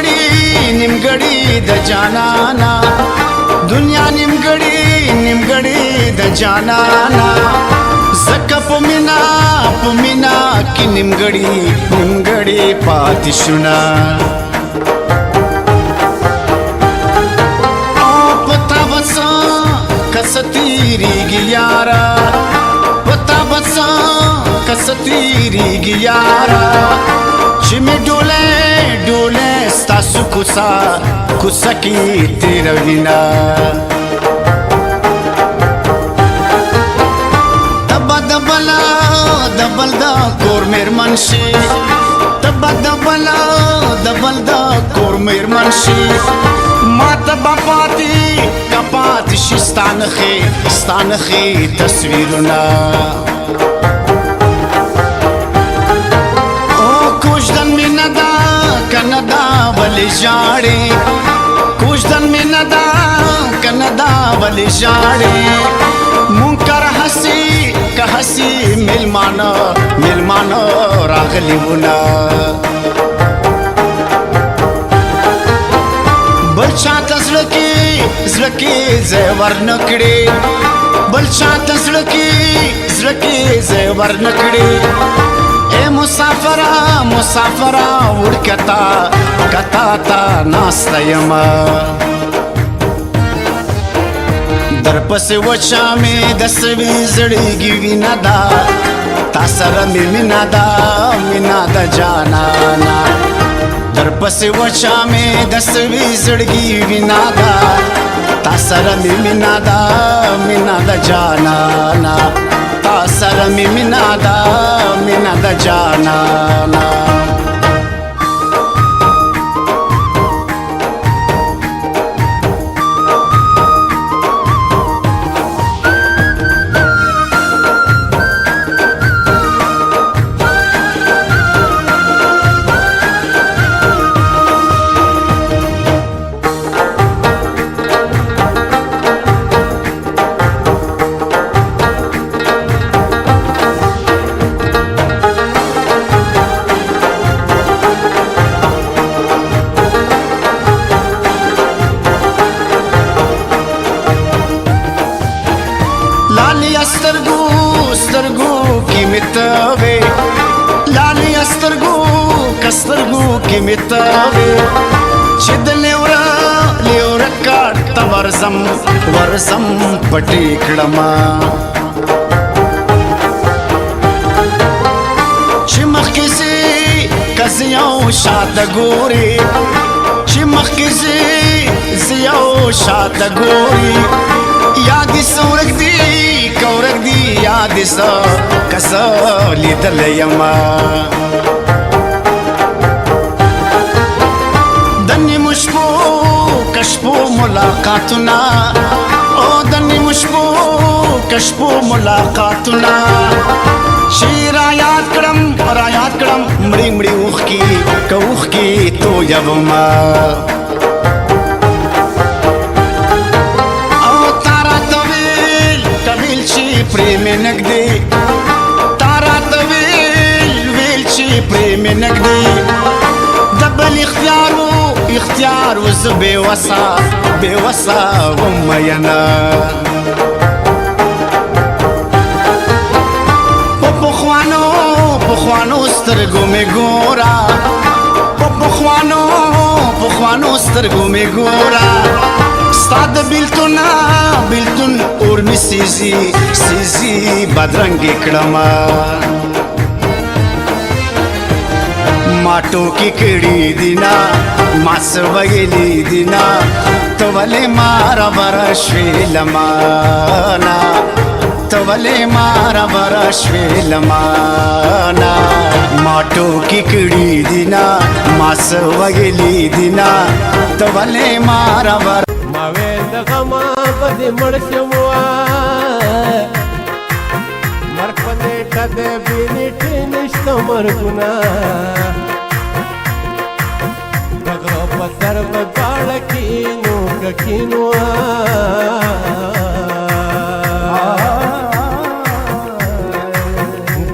نیمګړی د جانانا دنیا نیمګړی د جانانا زکه په مینا کې نیمګړی پاتې شونا او پتا وسا کستیریږي یارا پتا وسا کستیریږي یارا چې می ډوله ستاسو کوڅه کې تیروینا دبل دا کور میرمن شي تبا دبل دا کور میرمن شي ما تبا پاتی شي ستانخي تصویرونه او کوشدن مینا دا کندا ولی جاړي کوشدن مینا دا کندا ولی جاړي منکر حسی ملمانو راغلی ونا بل چاته زړه کې زه ورنکړې بل چاته زړه کې زه ورنکړې اے مسافرا وړکتا تا ناسته یما در پس وچا می د سوي زړګي وینا دا تا سره می مینا دا جانانا در پس وچا می د سوي زړګي وینا دا تا سره می مینا دا جانانا تا سره می مینا دا جانانا سترګو کې متوي لالي سترګو کې متوي چې د لیورا کاټ تا ورزم پټې کړما چې مخکې سي کسيو شاته ګوري چې مخکې سي زيو شاته ګوري یاد سورګ دی یاد سا کسا لیدل یما دنی مشپو کشپو ملاقاتنا او دنی مشپو کشپو ملاقاتنا شیر آیات کڑم مڑی اوخ کی تو یوما प्रेम नगदे तारा तवेल ची प्रेम नगदे दबल इख्तियार वز बेवसा वमयना पखवानो स्तरगो में गोरा पखवानो स्तरगो में गोरा ستاد بیلتون اور می سیزی بدرنگی کړما ماټو کې کړي دینا ماس وګلی دینا توله مارا برشوی لمانا توله مارا برشوی لمانا ماټو کې کړي دینا ماس وګلی دینا توله مارا ماویل د غما پدې مړ شموا مرګ پدې ټده بینټ نشته مرګنا دغه په سر په باړ کینو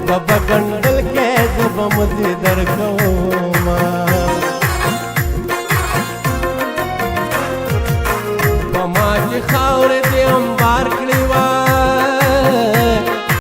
بابا ګندل کې زب مدې درکوما چې خاورې دې هم